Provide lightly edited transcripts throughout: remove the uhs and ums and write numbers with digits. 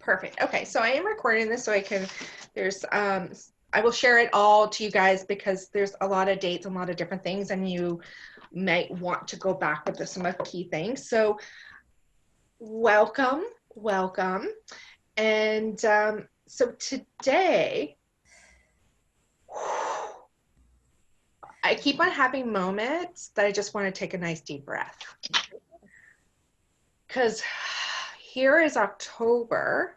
Perfect. Okay, so I am recording this so I can, I will share it all to you guys because there's a lot of dates and a lot of different things, and you might want to go back with some of the key things. So welcome, welcome. And so today, I keep on having moments that I just want to take a nice deep breath. Because here is October,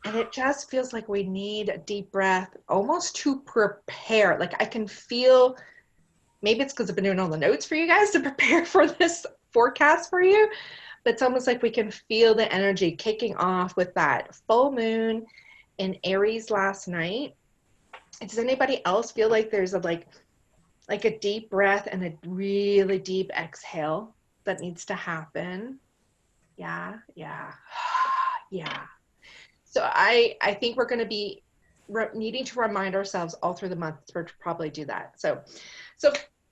and it just feels like we need a deep breath almost to prepare. Like I can feel, maybe it's because I've been doing all the notes for you guys to prepare for this forecast for you, but it's almost like we can feel the energy kicking off with that full moon in Aries last night. Does anybody else feel like there's like a deep breath and a really deep exhale that needs to happen? Yeah, yeah, yeah. So I think we're going to be needing to remind ourselves all through the month to probably do that. So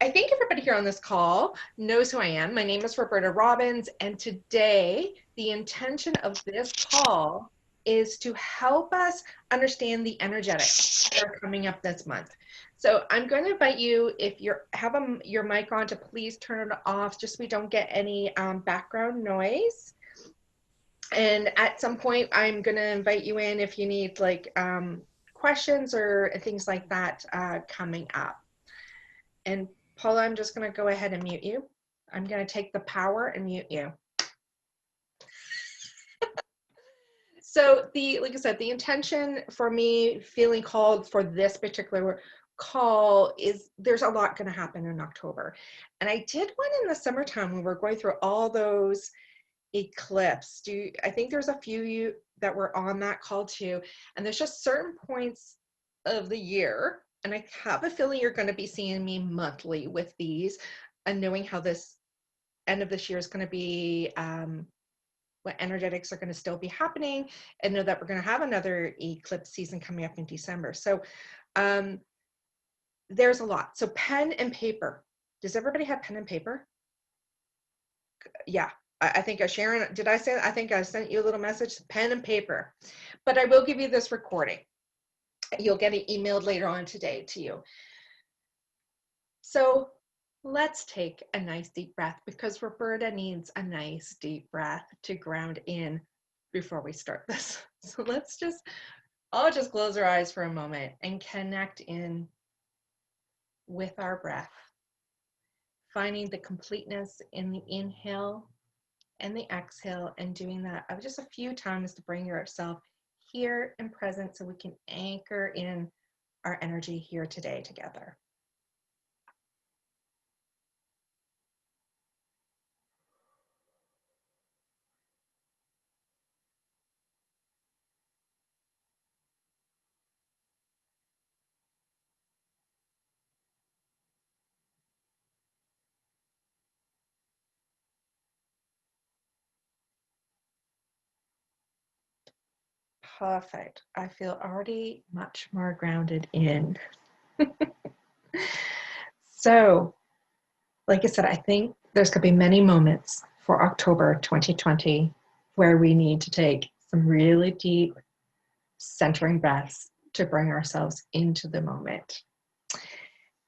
I think everybody here on this call knows who I am. My name is Roberta Robbins, and today the intention of this call is to help us understand the energetics that are coming up this month. So I'm going to invite you, if you have your mic on, to please turn it off just so we don't get any background noise. And at some point, I'm going to invite you in if you need like questions or things like that coming up. And Paula, I'm just going to go ahead and mute you. I'm going to take the power and mute you. So like I said, the intention for me feeling called for this particular call is there's a lot going to happen in October. And I did one in the summertime when we're going through all those eclipse. I think there's a few that were on that call too, and there's just certain points of the year, and I have a feeling you're going to be seeing me monthly with these and knowing how this end of this year is going to be, what energetics are going to still be happening, and know that we're going to have another eclipse season coming up in December. So there's a lot. So pen and paper. Does everybody have pen and paper? Yeah. I think Sharon, did I say that? I think I sent you a little message, pen and paper, but I will give you this recording. You'll get it emailed later on today to you. So let's take a nice deep breath because Roberta needs a nice deep breath to ground in before we start this. So I'll just close our eyes for a moment and connect in with our breath, finding the completeness in the inhale and the exhale, and doing that just a few times to bring yourself here and present so we can anchor in our energy here today together. Perfect. I feel already much more grounded in. So, like I said, I think there's going to be many moments for October 2020 where we need to take some really deep centering breaths to bring ourselves into the moment.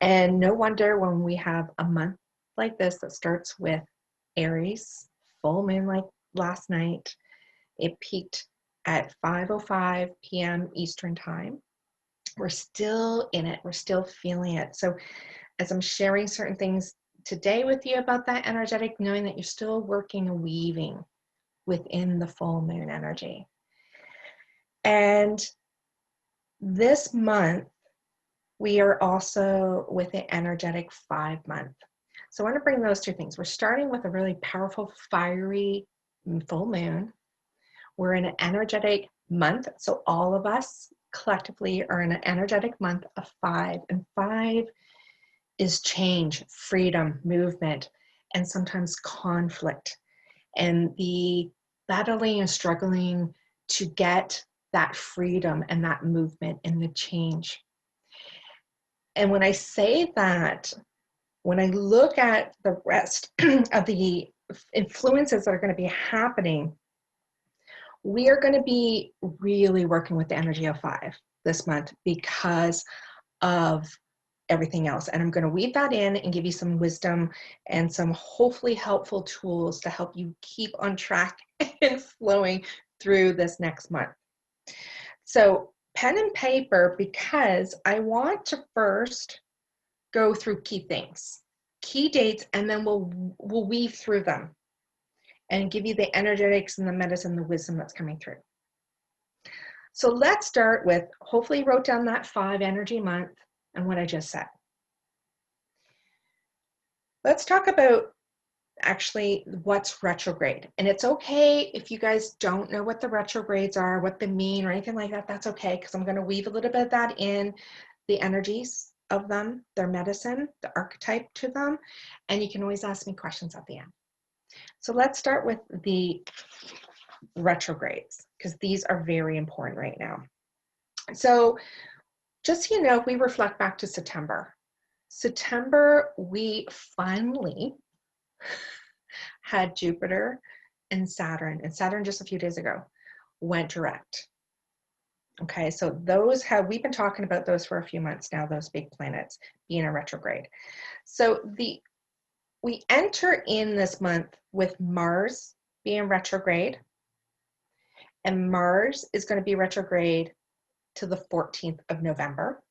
And no wonder when we have a month like this that starts with Aries, full moon like last night, it peaked at 5:05 p.m. Eastern time. We're still in it. We're still feeling it. So as I'm sharing certain things today with you about that energetic, knowing that you're still working and weaving within the full moon energy. And this month, we are also with the energetic 5-month. So I want to bring those two things. We're starting with a really powerful, fiery full moon. We're in an energetic month. So all of us collectively are in an energetic month of 5. And 5 is change, freedom, movement, and sometimes conflict. And the battling and struggling to get that freedom and that movement and the change. And when I say that, when I look at the rest of the influences that are going to be happening, We are going to be really working with the energy of 5 this month because of everything else. And I'm going to weave that in and give you some wisdom and some hopefully helpful tools to help you keep on track and flowing through this next month. So pen and paper, because I want to first go through key things, key dates, and then we'll weave through them and give you the energetics and the medicine, the wisdom that's coming through. So let's start with, hopefully you wrote down that 5 energy month and what I just said. Let's talk about actually what's retrograde. And it's okay if you guys don't know what the retrogrades are, what they mean or anything like that, that's okay, because I'm going to weave a little bit of that in, the energies of them, their medicine, the archetype to them, and you can always ask me questions at the end. So let's start with the retrogrades, because these are very important right now. So just so you know, if we reflect back to September, we finally had Jupiter and Saturn just a few days ago went direct. Okay, so we've been talking about those for a few months now, those big planets being a retrograde. So we enter in this month with Mars being retrograde, and Mars is going to be retrograde to the 14th of November.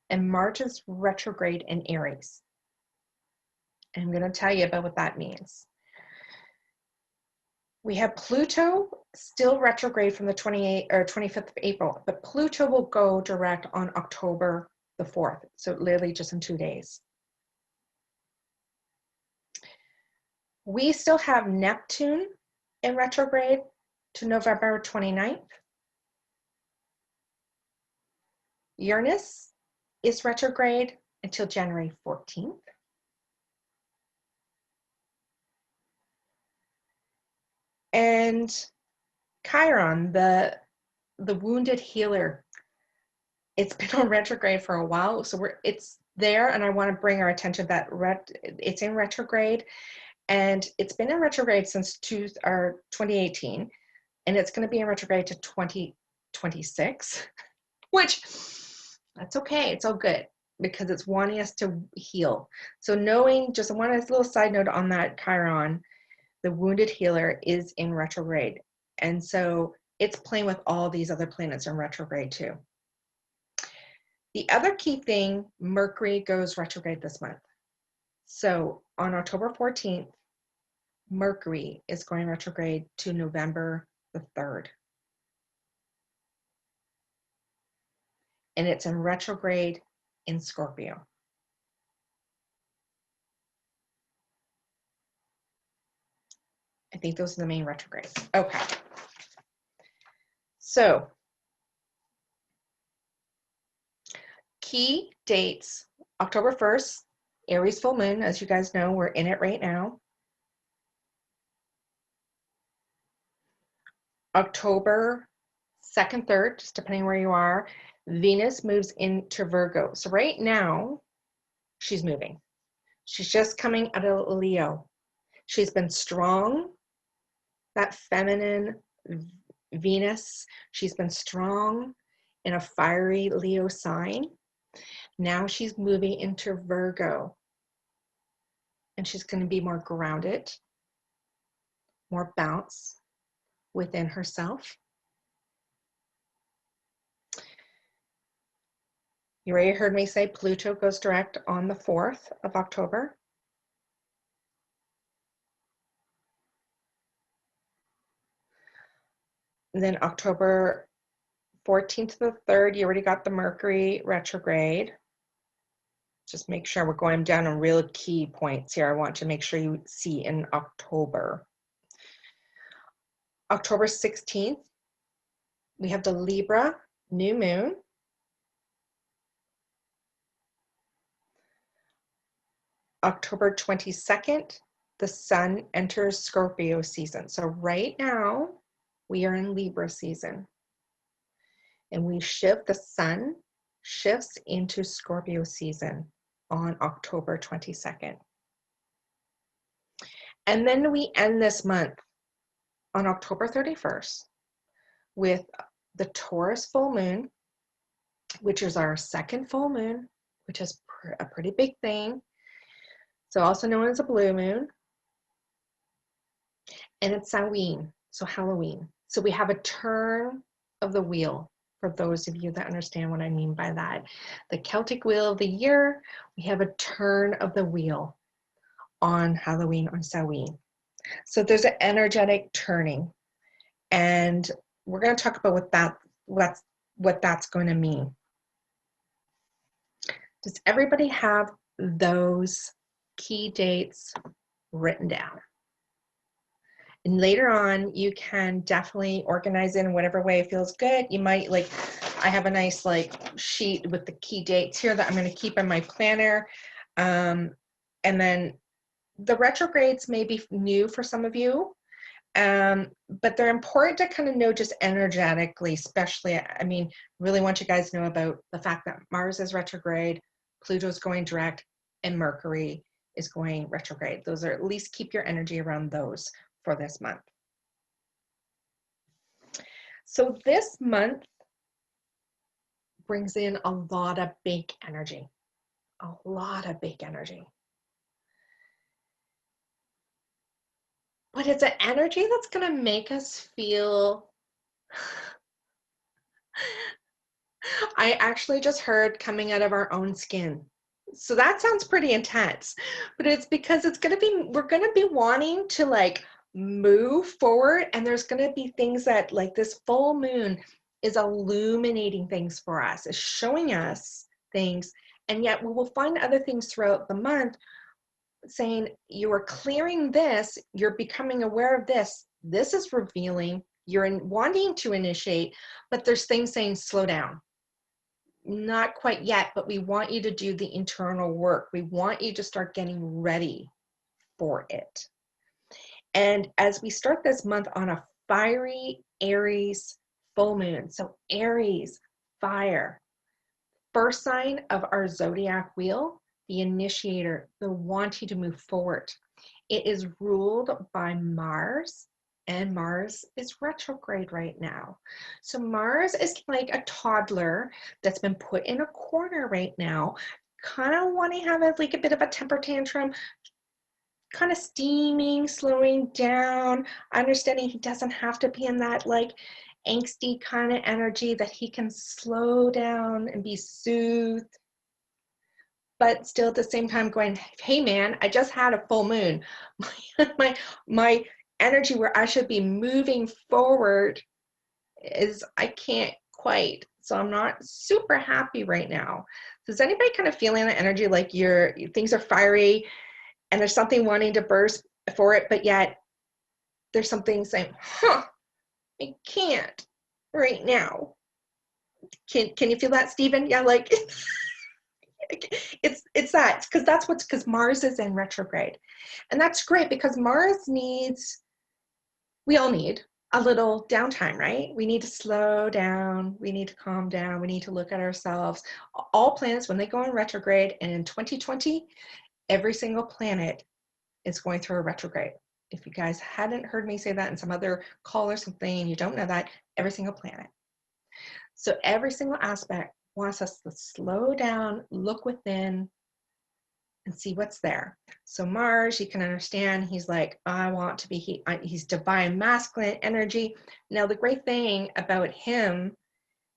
And Mars is retrograde in Aries. And I'm going to tell you about what that means. We have Pluto still retrograde from the 28th or 25th of April, but Pluto will go direct on October the 4th. So literally just in 2 days. We still have Neptune in retrograde to November 29th. Uranus is retrograde until January 14th. And Chiron, the wounded healer, it's been on retrograde for a while, so it's there, and I want to bring our attention that it's in retrograde, and it's been in retrograde since 2018, and it's going to be in retrograde to 2026, which that's okay, it's all good, because it's wanting us to heal. So knowing, just I want a little side note on that, Chiron, the wounded healer, is in retrograde, and so it's playing with all these other planets in retrograde too. The other key thing, Mercury goes retrograde this month. So on October 14th, Mercury is going retrograde to November the 3rd. And it's in retrograde in Scorpio. I think those are the main retrogrades. Okay. So key dates, October 1st, Aries full moon, as you guys know, we're in it right now. October 2nd, 3rd, just depending where you are, Venus moves into Virgo. So right now, she's moving. She's just coming out of Leo. She's been strong, that feminine Venus. She's been strong in a fiery Leo sign. Now she's moving into Virgo. And she's going to be more grounded, more bounce within herself. You already heard me say Pluto goes direct on the 4th of October. And then October 14th to the 3rd, you already got the Mercury retrograde. Just make sure we're going down on real key points here. I want to make sure you see in October. October 16th, we have the Libra new moon. October 22nd, the sun enters Scorpio season. So right now, we are in Libra season. And we shift, the sun shifts into Scorpio season on October 22nd. And then we end this month on October 31st with the Taurus full moon, which is our second full moon, which is a pretty big thing. So also known as a blue moon. And it's Samhain, so Halloween. So we have a turn of the wheel, for those of you that understand what I mean by that. The Celtic wheel of the year, we have a turn of the wheel on Halloween, on Samhain. So there's an energetic turning. And we're going to talk about what that's going to mean. Does everybody have those key dates written down? And later on, you can definitely organize it in whatever way feels good. You might I have a nice sheet with the key dates here that I'm going to keep in my planner. And then the retrogrades may be new for some of you, but they're important to kind of know just energetically, especially, I mean, really want you guys to know about the fact that Mars is retrograde, Pluto's going direct, and Mercury is going retrograde. Those are, at least keep your energy around those for this month. So this month brings in a lot of big energy, a lot of big energy. But it's an energy that's going to make us feel, I actually just heard, coming out of our own skin. So that sounds pretty intense, but it's because we're going to be wanting to move forward, and there's going to be things that this full moon is illuminating things for us, is showing us things, and yet we will find other things throughout the month saying, you are clearing this, you're becoming aware of this, this is revealing, you're wanting to initiate, but there's things saying, slow down. Not quite yet, but we want you to do the internal work. We want you to start getting ready for it. And as we start this month on a fiery Aries full moon, so Aries, fire, first sign of our zodiac wheel, the initiator, the wanting to move forward. It is ruled by Mars, and Mars is retrograde right now. So Mars is like a toddler that's been put in a corner right now, kind of wanting to have a bit of a temper tantrum, kind of steaming, slowing down, understanding he doesn't have to be in that angsty kind of energy, that he can slow down and be soothed, but still at the same time going, hey man, I just had a full moon. my energy where I should be moving forward is, I can't quite. So I'm not super happy right now. Does anybody kind of feeling the energy things are fiery and there's something wanting to burst for it, but yet there's something saying, I can't right now. Can you feel that, Stephen? Yeah, it's that, because Mars is in retrograde, and that's great because Mars we all need a little downtime, right? We need to slow down, we need to calm down, we need to look at ourselves. All planets, when they go in retrograde, and in 2020 every single planet is going through a retrograde. If you guys hadn't heard me say that in some other call or something, you don't know that, every single planet. So every single aspect wants us to slow down, look within, and see what's there. So Mars, you can understand, he's like, I want to be, he's divine masculine energy. Now, the great thing about him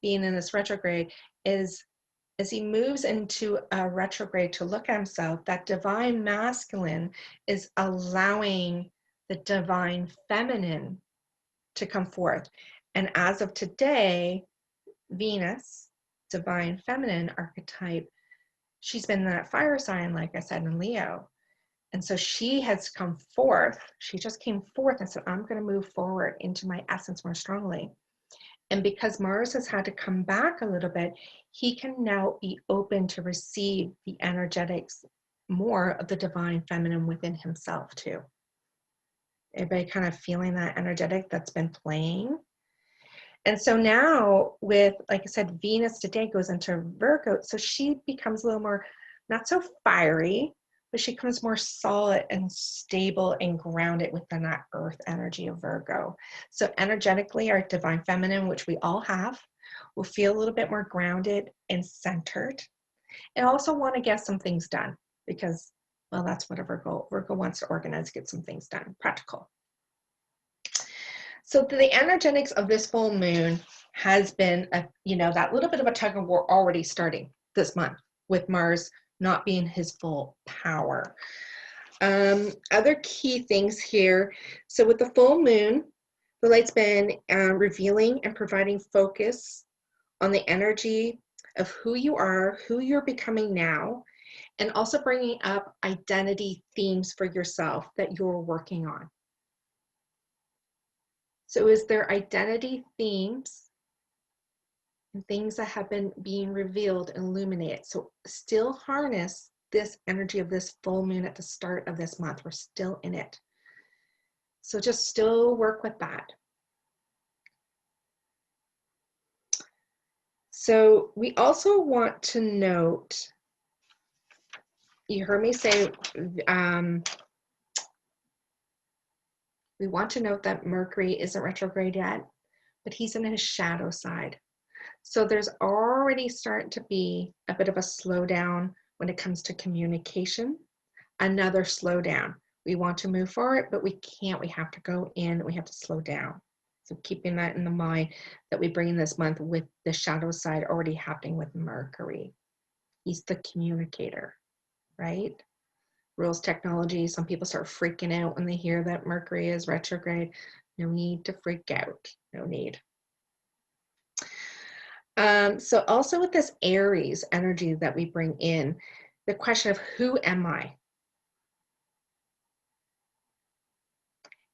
being in this retrograde is, as he moves into a retrograde to look at himself, that divine masculine is allowing the divine feminine to come forth. And as of today, Venus, divine feminine archetype, she's been that fire sign, like I said, in Leo. And so she has come forth. She just came forth and said, I'm going to move forward into my essence more strongly. And because Mars has had to come back a little bit, he can now be open to receive the energetics more of the divine feminine within himself too. Everybody kind of feeling that energetic that's been playing? And so now with, like I said, Venus today goes into Virgo, so she becomes a little more, not so fiery, but she comes more solid and stable and grounded within that earth energy of Virgo. So energetically, our divine feminine, which we all have, will feel a little bit more grounded and centered. And also want to get some things done because, well, that's what a Virgo wants to organize, get some things done, practical. So the energetics of this full moon has been, that little bit of a tug of war already starting this month with Mars not being his full power. Other key things here. So with the full moon, the light's been revealing and providing focus on the energy of who you are, who you're becoming now, and also bringing up identity themes for yourself that you're working on. So is there identity themes and things that have been being revealed and illuminated? So still harness this energy of this full moon at the start of this month. We're still in it. So just still work with that. So we also want to note, you heard me say, we want to note that Mercury isn't retrograde yet, but he's in his shadow side. So there's already starting to be a bit of a slowdown when it comes to communication, another slowdown. We want to move forward, but we can't. We have to go in, we have to slow down. So keeping that in the mind that we bring in this month with the shadow side already happening with Mercury. He's the communicator, right? Rules technology, some people start freaking out when they hear that Mercury is retrograde. No need to freak out, no need. So also with this Aries energy that we bring in, the question of who am I?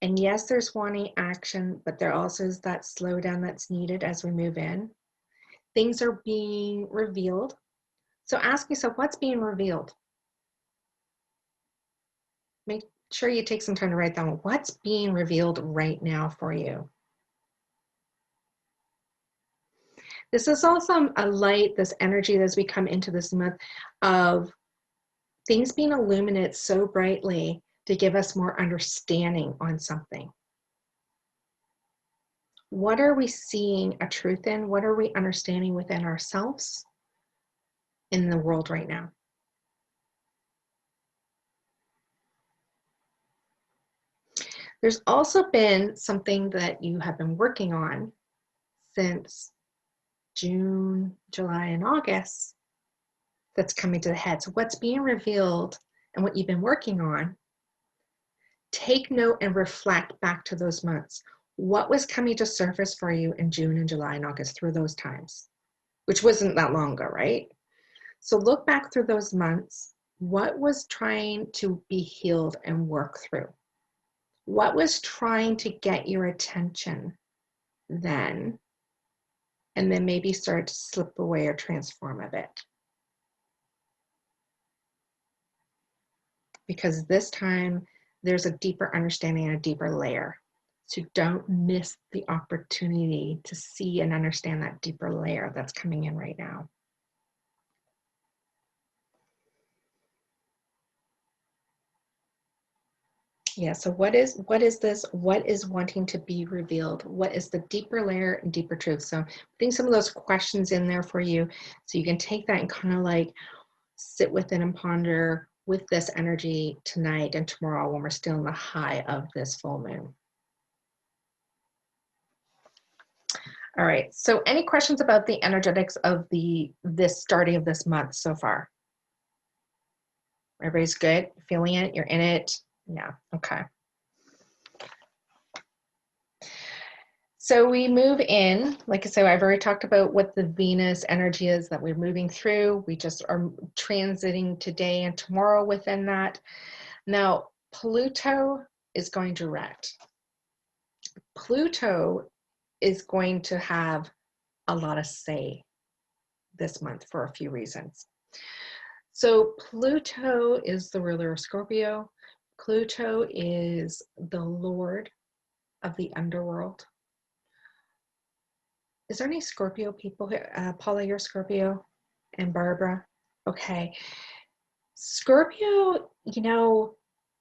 And yes, there's wanting action, but there also is that slowdown that's needed as we move in. Things are being revealed. So ask yourself, what's being revealed? Make sure you take some time to write down what's being revealed right now for you. This is also a light, this energy as we come into this month of things being illuminated so brightly to give us more understanding on something. What are we seeing a truth in? What are we understanding within ourselves in the world right now? There's also been something that you have been working on since June, July, and August that's coming to the head. So what's being revealed and what you've been working on, take note and reflect back to those months. What was coming to surface for you in June and July and August through those times, which wasn't that long ago, right? So look back through those months. What was trying to be healed and work through? What was trying to get your attention then? And then maybe start to slip away or transform a bit. Because this time there's a deeper understanding and a deeper layer. So don't miss the opportunity to see and understand that deeper layer that's coming in right now. Yeah, so what is this? What is wanting to be revealed? What is the deeper layer and deeper truth? So I think some of those questions in there for you, so you can take that and kind of like sit with it and ponder with this energy tonight and tomorrow when we're still in the high of this full moon. All right, so any questions about the energetics of this starting of this month so far? Everybody's good? Feeling it? You're in it? Yeah, okay. So we move in, like I said, I've already talked about what the Venus energy is that we're moving through. We just are transiting today and tomorrow within that. Now, Pluto is going direct. Pluto is going to have a lot of say this month for a few reasons. So Pluto is the ruler of Scorpio. Pluto is the lord of the underworld. Is there any Scorpio people here? Paula, you're Scorpio, and Barbara. Okay. Scorpio you know,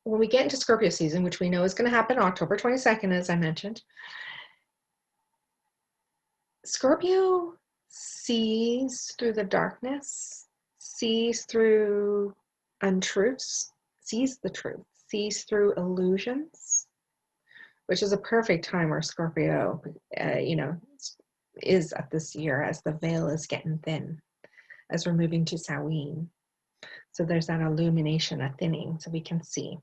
when we get into Scorpio season, which we know is going to happen October 22nd, as I mentioned, Scorpio sees through the darkness, sees through untruths, sees the truth, sees through illusions, which is a perfect time where Scorpio, is at this year as the veil is getting thin, as we're moving to Samhain. So there's that illumination, a thinning, so we can see.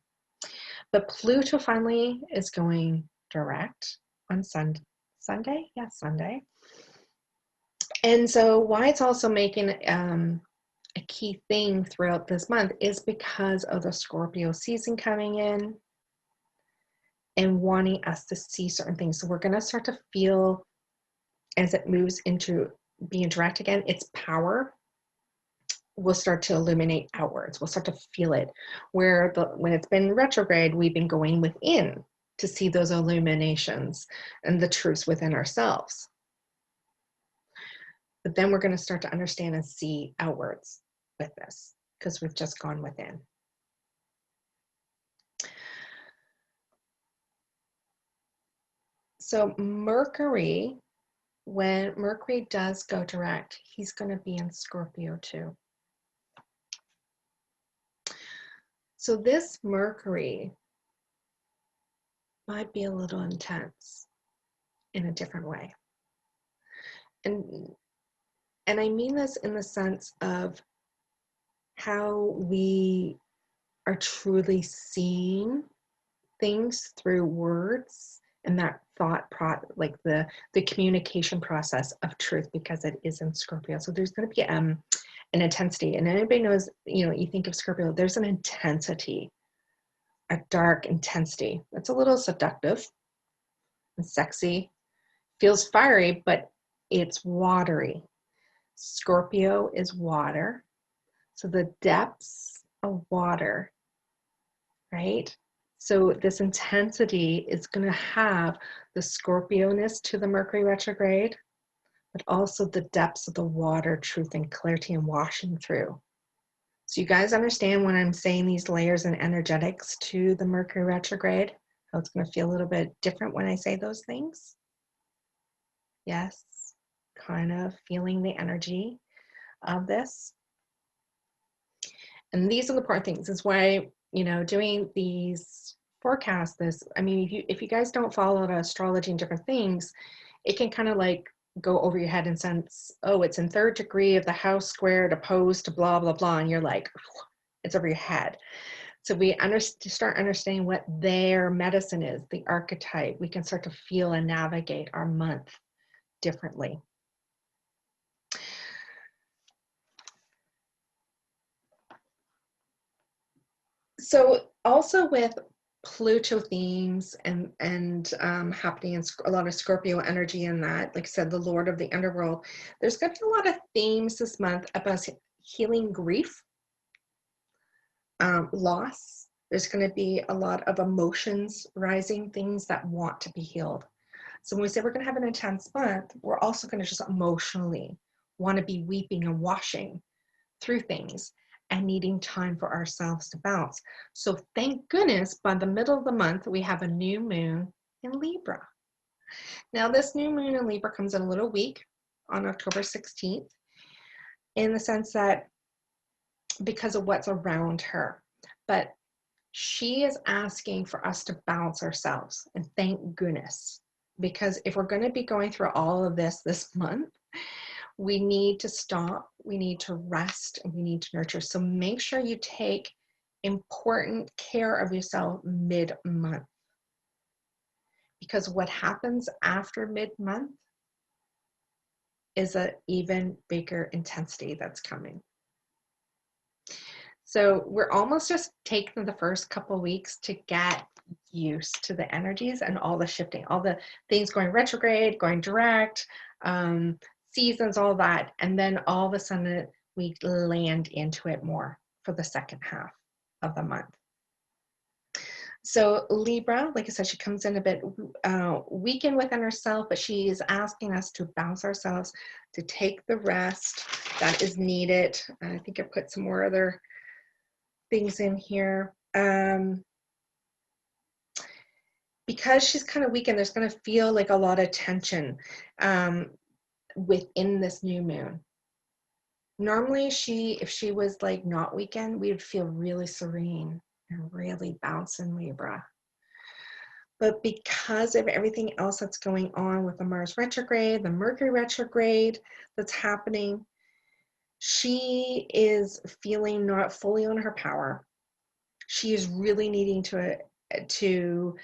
But Pluto finally is going direct on Sunday. Yeah, Sunday. And so why it's also making a key thing throughout this month is because of the Scorpio season coming in and wanting us to see certain things. So we're going to start to feel, as it moves into being direct again, its power will start to illuminate outwards. We'll start to feel it. Where when it's been retrograde, we've been going within to see those illuminations and the truths within ourselves. But then we're going to start to understand and see outwards with this, because we've just gone within. So Mercury, when Mercury does go direct, he's going to be in Scorpio too. So this Mercury might be a little intense in a different way. And I mean this in the sense of how we are truly seeing things through words and that thought like the communication process of truth, because it is in Scorpio. So there's going to be an intensity, and anybody knows, you think of Scorpio, there's an intensity, a dark intensity that's a little seductive and sexy, feels fiery, but it's watery. Scorpio is water, so the depths of water, right? So this intensity is going to have the Scorpioness to the Mercury retrograde, but also the depths of the water, truth and clarity, and washing through. So you guys understand when I'm saying these layers and energetics to the Mercury retrograde, how it's going to feel a little bit different when I say those things? Yes, kind of feeling the energy of this. And these are the important things. This is why, doing these forecasts, if you guys don't follow the astrology and different things, it can kind of like go over your head in sense, oh, it's in third degree of the house squared opposed to blah, blah, blah. And you're like, it's over your head. So we start understanding what their medicine is, the archetype. We can start to feel and navigate our month differently. So also with Pluto themes and happening in a lot of Scorpio energy in that, like I said, the Lord of the Underworld, there's going to be a lot of themes this month about healing grief, loss. There's going to be a lot of emotions rising, things that want to be healed. So when we say we're going to have an intense month, we're also going to just emotionally want to be weeping and washing through things and needing time for ourselves to bounce. So thank goodness by the middle of the month, we have a new moon in Libra. Now this new moon in Libra comes in a little week on October 16th, in the sense that because of what's around her. But she is asking for us to balance ourselves, and thank goodness, because if we're going to be going through all of this month, we need to stop, we need to rest, and we need to nurture. So make sure you take important care of yourself mid-month, because what happens after mid-month is an even bigger intensity that's coming. So we're almost just taking the first couple of weeks to get used to the energies and all the shifting, all the things going retrograde, going direct, seasons, all that. And then all of a sudden we land into it more for the second half of the month. So Libra, like I said, she comes in a bit weakened within herself, but she is asking us to bounce ourselves, to take the rest that is needed. I think I put some more other things in here. Because she's kind of weakened, there's going to feel like a lot of tension within this new moon. Normally, if she was like not weakened, we would feel really serene and really bounce in Libra. But because of everything else that's going on with the Mars retrograde, the Mercury retrograde that's happening, she is feeling not fully on her power. She is really needing to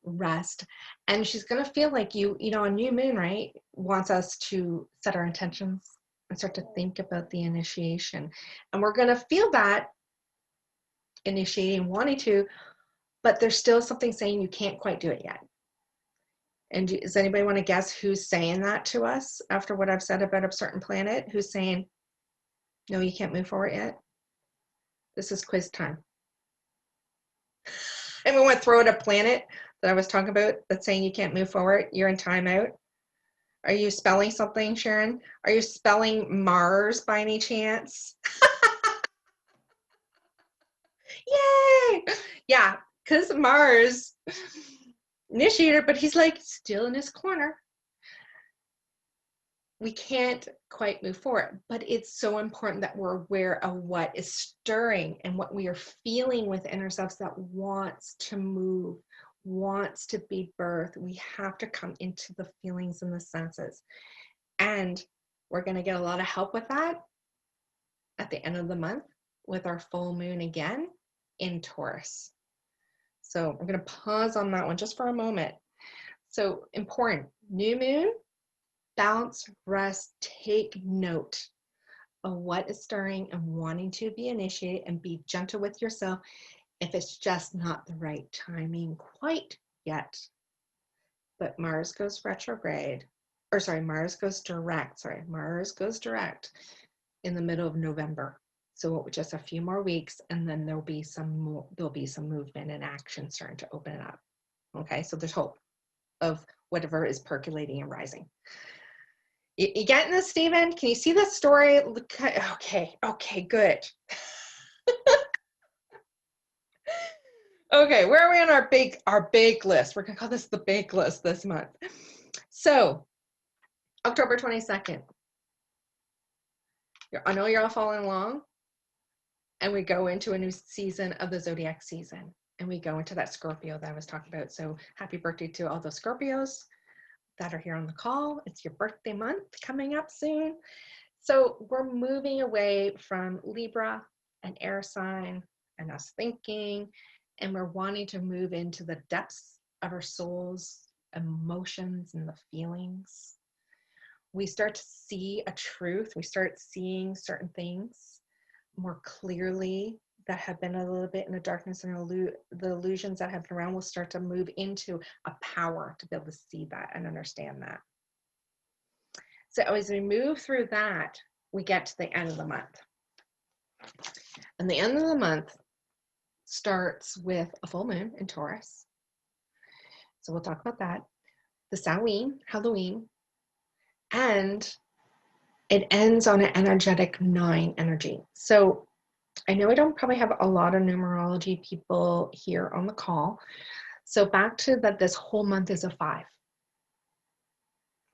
rest, and she's going to feel like a new moon, right, wants us to set our intentions and start to think about the initiation, and we're going to feel that initiating, wanting to, but there's still something saying you can't quite do it yet. And does anybody want to guess who's saying that to us after what I've said about a certain planet? Who's saying, no, you can't move forward yet? This is quiz time. Everyone throw at a planet that I was talking about that's saying you can't move forward. You're in timeout. Are you spelling something, Sharon? Are you spelling Mars by any chance? Yay! Yeah, because Mars initiator, but he's like still in his corner. We can't quite move forward, but it's so important that we're aware of what is stirring and what we are feeling within ourselves that wants to move, wants to be birthed. We have to come into the feelings and the senses. And we're going to get a lot of help with that at the end of the month with our full moon again in Taurus. So I'm going to pause on that one just for a moment. So important, new moon, bounce, rest, take note of what is stirring and wanting to be initiated, and be gentle with yourself if it's just not the right timing quite yet. But Mars goes retrograde, Mars goes direct in the middle of November. So just a few more weeks, and then there'll be some movement and action starting to open it up. Okay, so there's hope of whatever is percolating and rising. You getting this, Stephen? Can you see the story? Okay, good. Okay, where are we on our big list? We're gonna call this the big list this month. So, October 22nd. I know you're all following along, and we go into a new season of the zodiac season, and we go into that Scorpio that I was talking about. So, happy birthday to all the Scorpios that are here on the call. It's your birthday month coming up soon. So we're moving away from Libra and air sign and us thinking, and we're wanting to move into the depths of our souls, emotions, and the feelings. We start to see a truth. We start seeing certain things more clearly that have been a little bit in the darkness, and the illusions that have been around will start to move into a power to be able to see that and understand that. So as we move through that, we get to the end of the month. And the end of the month starts with a full moon in Taurus. So we'll talk about that. The Samhain, Halloween, and it ends on an energetic 9 energy. So I know I don't probably have a lot of numerology people here on the call. So back to that, this whole month is a 5,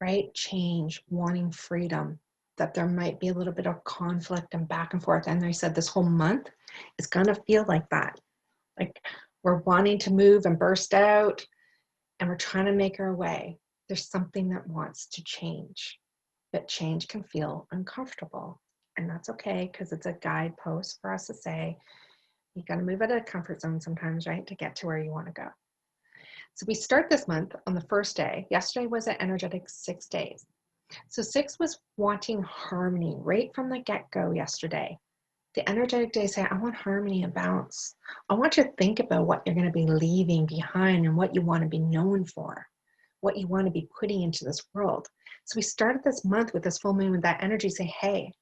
right? Change, wanting freedom, that there might be a little bit of conflict and back and forth. And they said this whole month is going to feel like that. Like we're wanting to move and burst out, and we're trying to make our way. There's something that wants to change, but change can feel uncomfortable. And that's okay, because it's a guidepost for us to say, you got to move out of the comfort zone sometimes, right, to get to where you want to go. So we start this month on the first day. Yesterday was an energetic 6 days. So 6 was wanting harmony right from the get-go yesterday. The energetic day say, I want harmony and balance. I want you to think about what you're going to be leaving behind and what you want to be known for, what you want to be putting into this world. So we started this month with this full moon with that energy, say, hey,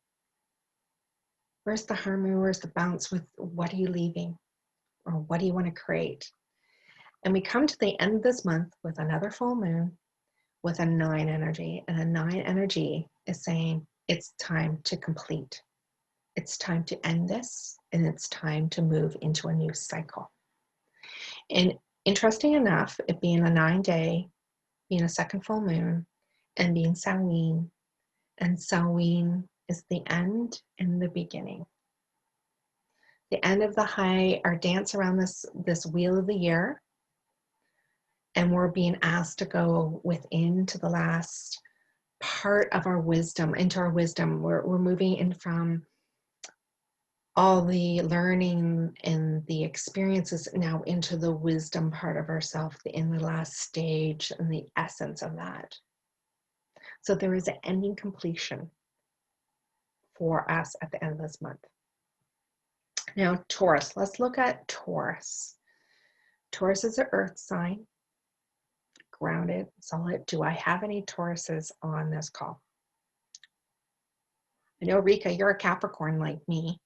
where's the harmony? Where's the balance with what are you leaving? Or what do you want to create? And we come to the end of this month with another full moon with a 9 energy. And a 9 energy is saying it's time to complete. It's time to end this, and it's time to move into a new cycle. And interesting enough, it being a 9-day, being a second full moon, and being Samhain, and Samhain is the end and the beginning. The end of the high, our dance around this wheel of the year, and we're being asked to go within to the last part of our wisdom, into our wisdom. We're moving in from all the learning and the experiences now into the wisdom part of ourselves, in the last stage and the essence of that. So there is an ending completion for us at the end of this month. Now, Taurus, let's look at Taurus. Taurus is an earth sign, grounded, solid. Do I have any Tauruses on this call? I know, Rika, you're a Capricorn like me.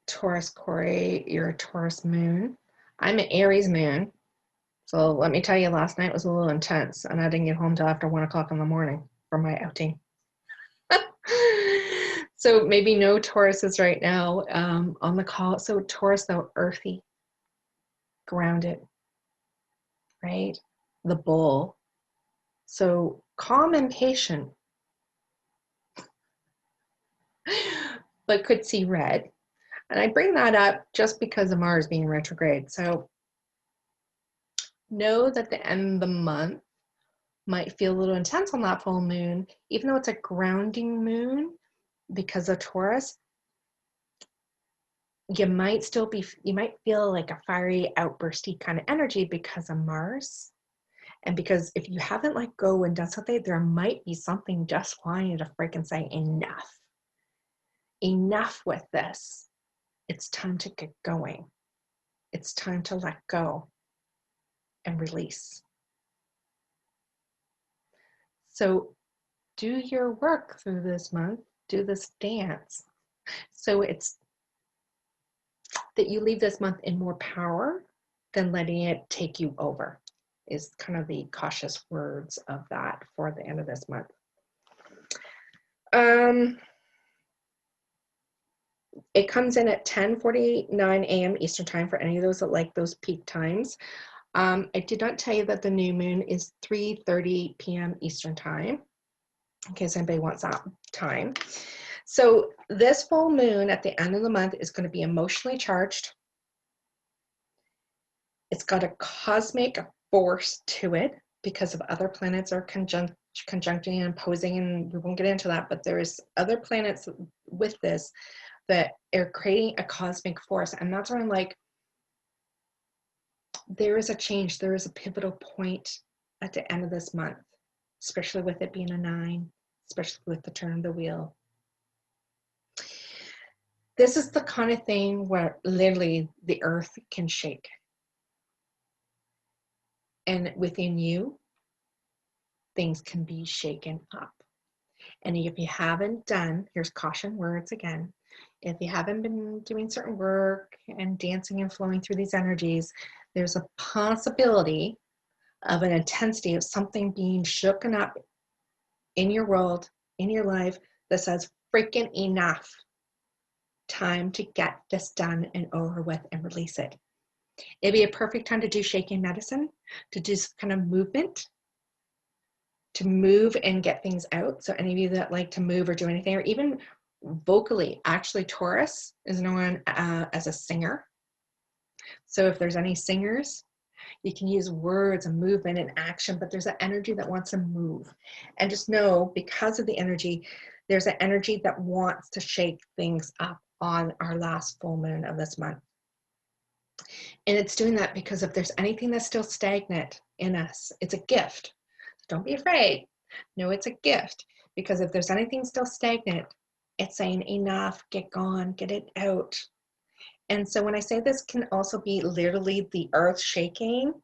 Taurus, Corey, you're a Taurus moon. I'm an Aries moon. So let me tell you, last night was a little intense, and I didn't get home till after 1 o'clock in the morning for my outing. So maybe no Tauruses right now on the call. So Taurus, though, earthy, grounded, right? The bull. So calm and patient, but could see red. And I bring that up just because of Mars being retrograde. So know that the end of the month might feel a little intense on that full moon, even though it's a grounding moon because of Taurus. You might feel like a fiery, outbursty kind of energy because of Mars. And because if you haven't let go and done something, there might be something just wanting you to freaking say, enough. Enough with this. It's time to get going. It's time to let go and release. So do your work through this month. Do this dance. So it's that you leave this month in more power than letting it take you over, is kind of the cautious words of that for the end of this month. It comes in at 10:49 a.m. Eastern time for any of those that like those peak times. I did not tell you that the new moon is 3:30 p.m. Eastern time, in case anybody wants that time. So this full moon at the end of the month is going to be emotionally charged. It's got a cosmic force to it because of other planets are conjuncting and opposing, and we won't get into that, but there's other planets with this that are creating a cosmic force. And that's where I'm like, there is a change, there is a pivotal point at the end of this month, especially with it being a 9, especially with the turn of the wheel. This is the kind of thing where literally the earth can shake. And within you, things can be shaken up. And if you haven't done, here's caution words again, if you haven't been doing certain work and dancing and flowing through these energies, there's a possibility of an intensity of something being shooken up in your world, in your life, that says, freaking enough. Time to get this done and over with and release it. It'd be a perfect time to do shaking medicine, to do some kind of movement, to move and get things out. So any of you that like to move or do anything, or even vocally, actually Taurus is known as a singer. So if there's any singers, you can use words and movement and action, but there's an energy that wants to move. And just know, because of the energy, there's an energy that wants to shake things up on our last full moon of this month. And it's doing that because if there's anything that's still stagnant in us, it's a gift. Don't be afraid. No, it's a gift. Because if there's anything still stagnant, it's saying enough, get gone, get it out. And so when I say this can also be literally the earth shaking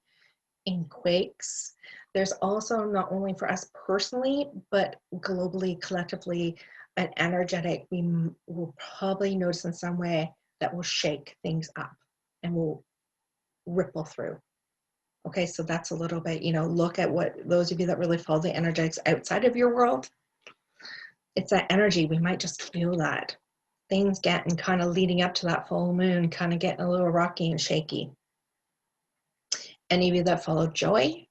in quakes, there's also not only for us personally, but globally, collectively, an energetic we will probably notice in some way that will shake things up and will ripple through. Okay, so that's a little bit, look at what those of you that really follow the energetics outside of your world, It's that energy. We might just feel that. Things getting kind of leading up to that full moon, kind of getting a little rocky and shaky. Any of you that follow joy,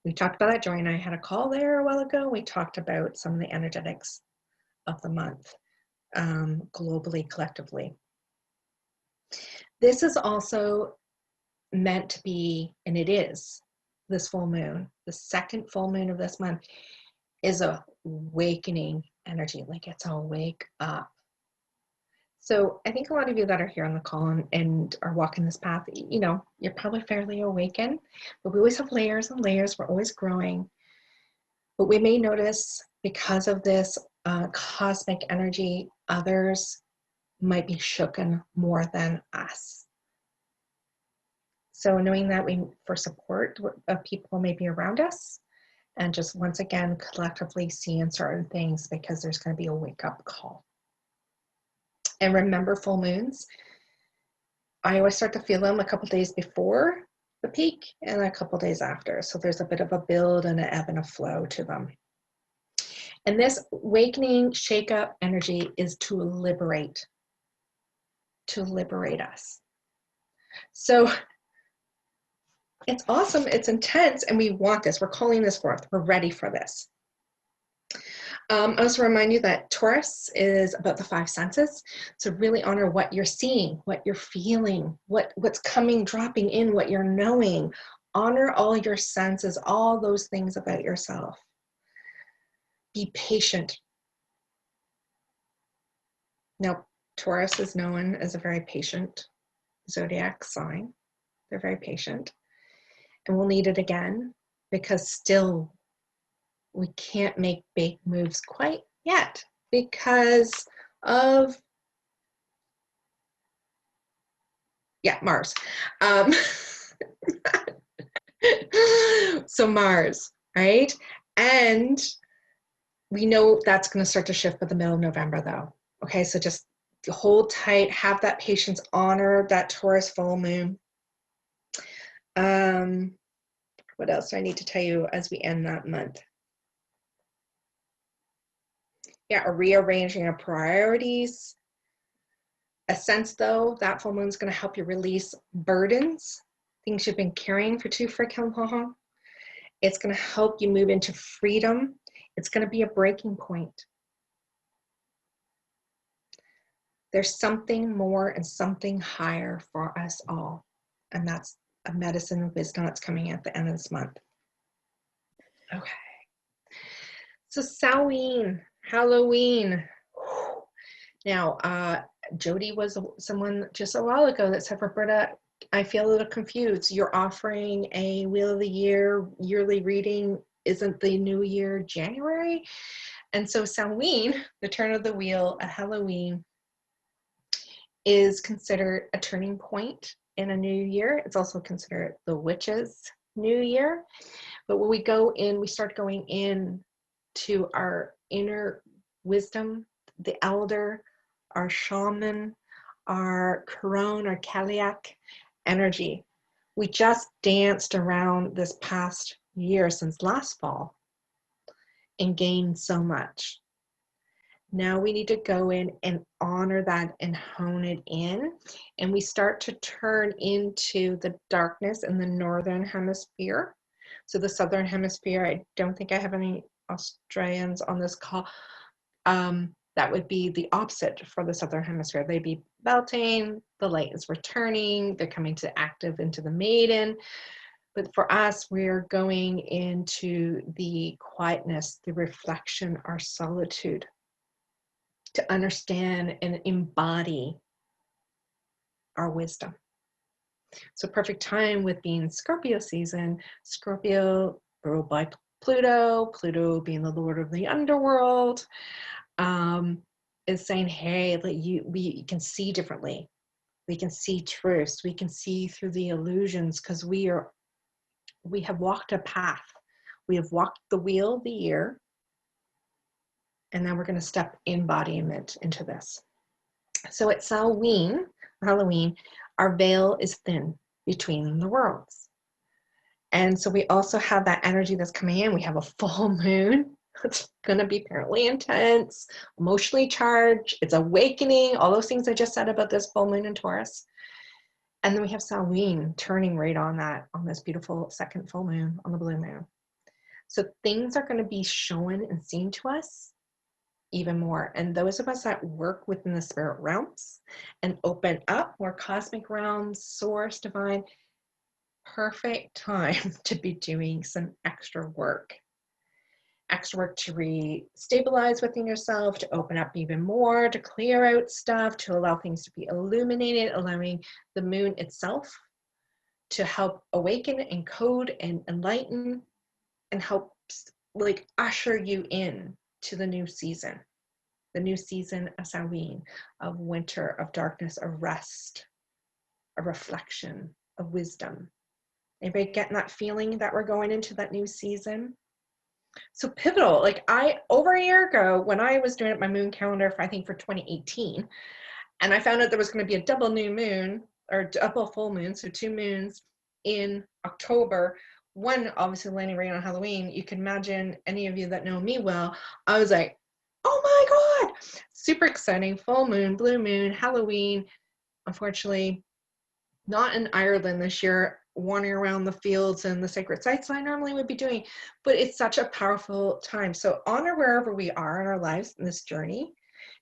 we talked about that. Joy and I had a call there a while ago. We talked about some of the energetics of the month, globally, collectively. This is also meant to be, and it is, this full moon, the second full moon of this month, is a awakening energy, like it's a wake up. So I think a lot of you that are here on the call and are walking this path, you know, you're probably fairly awakened, but we always have layers and layers. We're always growing. But we may notice because of this cosmic energy, others might be shooken more than us. So knowing that we, for support of people maybe around us, and just once again, collectively seeing certain things, because there's going to be a wake up call. And remember, full moons, I always start to feel them a couple days before the peak and a couple days after. So there's a bit of a build and an ebb and a flow to them. And this awakening, shake up energy is to liberate us. So it's awesome, it's intense, and we want this. We're calling this forth. We're ready for this. I also remind you that Taurus is about the 5 senses. So really honor what you're seeing, what you're feeling, what's coming, dropping in, what you're knowing. Honor all your senses, all those things about yourself. Be patient. Now, Taurus is known as a very patient zodiac sign. They're very patient. And we'll need it again, because still we can't make big moves quite yet because of, Mars. So Mars, right? And we know that's going to start to shift by the middle of November, though. Okay, so just hold tight, have that patience, honor that Taurus full moon. What else do I need to tell you as we end that month? Yeah, a rearranging of priorities. A sense, though, that full moon is going to help you release burdens, things you've been carrying for too freaking long. It's going to help you move into freedom. It's going to be a breaking point. There's something more and something higher for us all. And that's a medicine of wisdom that's coming at the end of this month. Okay. So Samhain, Halloween. Now, Jody was someone just a while ago that said, Roberta, I feel a little confused. You're offering a Wheel of the Year yearly reading. Isn't the new year January? And so Samhain, the turn of the wheel at Halloween, is considered a turning point in a new year. It's also considered the witches' new year. But when we go in, we start going in to our inner wisdom, the elder, our shaman, our Corone, our Kaliak energy. We just danced around this past year since last fall and gained so much. Now we need to go in and honor that and hone it in. And we start to turn into the darkness in the northern hemisphere. So the southern hemisphere, I don't think I have any Australians on this call. That would be the opposite for the southern hemisphere. They'd be belting, the light is returning, they're coming to active into the maiden. But for us, we're going into the quietness, the reflection, our solitude, to understand and embody our wisdom. So perfect time with being Scorpio season. Scorpio ruled by Pluto, Pluto being the lord of the underworld, is saying, hey, we can see differently. We can see truths. We can see through the illusions, because we have walked a path. We have walked the wheel of the year, and then we're going to step embodiment into this. So at Halloween, our veil is thin between the worlds. And so we also have that energy that's coming in. We have a full moon It's going to be apparently intense, emotionally charged. It's awakening, all those things I just said about this full moon in Taurus. And then we have Samhain turning right on that, on this beautiful second full moon, on the blue moon. So things are going to be shown and seen to us even more. And those of us that work within the spirit realms and open up more cosmic realms, source, divine, perfect time to be doing some extra work to re-stabilize within yourself, to open up even more, to clear out stuff, to allow things to be illuminated, allowing the moon itself to help awaken and code and enlighten and help like usher you in to the new season of Samhain, of winter, of darkness, of rest, of reflection, of wisdom. Anybody getting that feeling that we're going into that new season? So pivotal. Like over a year ago, when I was doing my moon calendar for, I think for 2018, and I found out there was going to be a double new moon or double full moon, so 2 moons in October, one obviously landing right on Halloween. You can imagine, any of you that know me well, I was like, oh my God, super exciting, full moon, blue moon, Halloween. Unfortunately, not in Ireland this year, wandering around the fields and the sacred sites I normally would be doing, but it's such a powerful time. So honor wherever we are in our lives in this journey.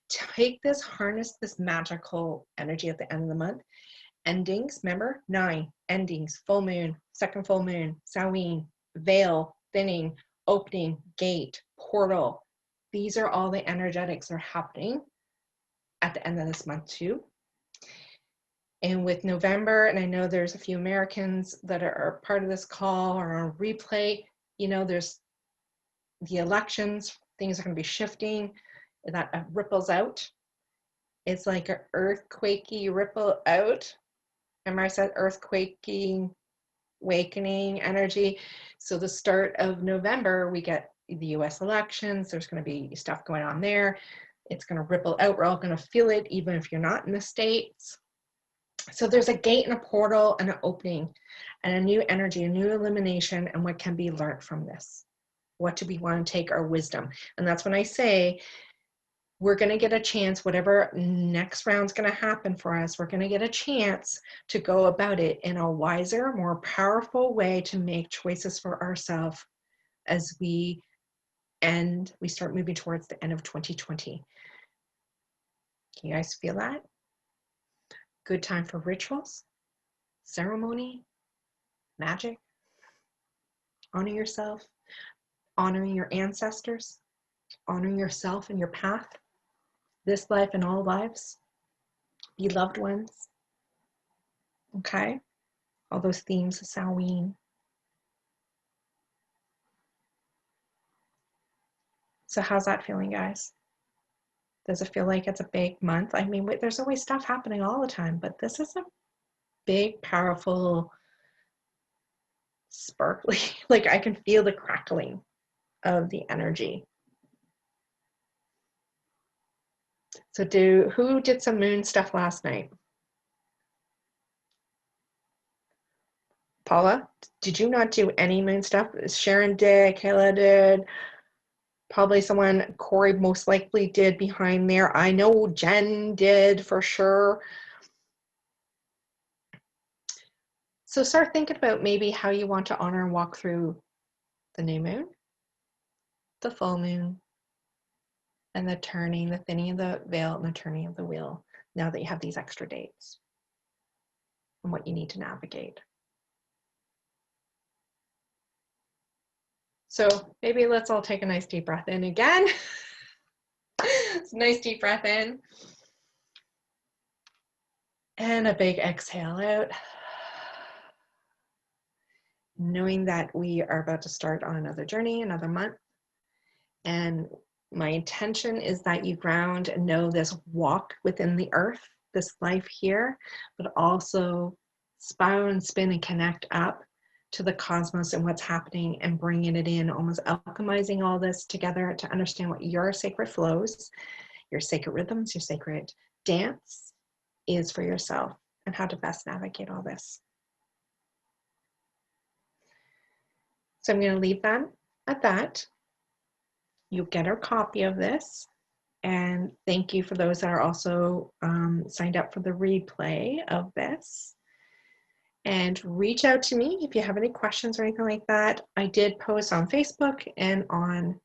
Take this, harness this magical energy at the end of the month. Endings, remember, 9 endings, full moon, second full moon, Samhain, veil, thinning, opening, gate, portal. These are all the energetics that are happening at the end of this month too. And with November, and I know there's a few Americans that are part of this call or on replay, you know, there's the elections, things are going to be shifting, that ripples out. It's like an earthquakey ripple out. Remember I said earthquaking, awakening energy. So the start of November, we get the US elections. There's going to be stuff going on there. It's going to ripple out. We're all going to feel it, even if you're not in the States. So there's a gate and a portal and an opening and a new energy, a new illumination, and what can be learned from this. What do we want to take our wisdom? And that's when I say we're going to get a chance, whatever next round's going to happen for us, we're going to get a chance to go about it in a wiser, more powerful way to make choices for ourselves as we start moving towards the end of 2020. Can you guys feel that? Good time for rituals, ceremony, magic, honor yourself, honoring your ancestors, honoring yourself and your path, this life and all lives, beloved ones. Okay? All those themes of Samhain. So how's that feeling, guys? Does it feel like it's a big month? I mean, there's always stuff happening all the time, but this is a big, powerful, sparkly, like I can feel the crackling of the energy. So who did some moon stuff last night? Paula, did you not do any moon stuff? Sharon did, Kayla did, probably someone, Corey most likely did behind there. I know Jen did for sure. So start thinking about maybe how you want to honor and walk through the new moon, the full moon, and the turning, the thinning of the veil and the turning of the wheel, now that you have these extra dates and what you need to navigate. So maybe let's all take a nice deep breath in again. Nice deep breath in. And a big exhale out. Knowing that we are about to start on another journey, another month. And my intention is that you ground and know this walk within the earth, this life here, but also spiral and spin and connect up to the cosmos and what's happening and bringing it in, almost alchemizing all this together to understand what your sacred flows, your sacred rhythms, your sacred dance is for yourself and how to best navigate all this. So I'm going to leave that at that. you'll get a copy of this. And thank you for those that are also signed up for the replay of this. And reach out to me if you have any questions or anything like that. I did post on Facebook and on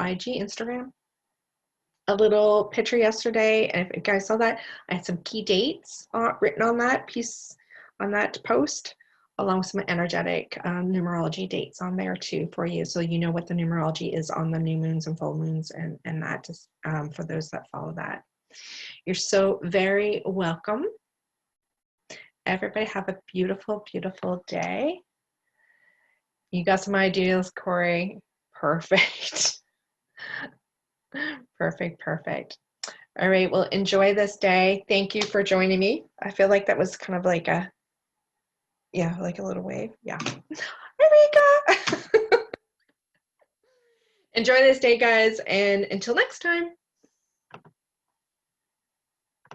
IG, Instagram, a little picture yesterday. And if you guys saw that, I had some key dates written on that piece, on that post, along with some energetic numerology dates on there too for you. So you know what the numerology is on the new moons and full moons, and that just for those that follow that. You're so very welcome. Everybody have a beautiful, beautiful day. You got some ideas, Corey? Perfect. Perfect, perfect. All right, well, enjoy this day. Thank you for joining me. I feel like that was kind of like a, yeah, like a little wave. Yeah. Eureka! Enjoy this day, guys, and until next time.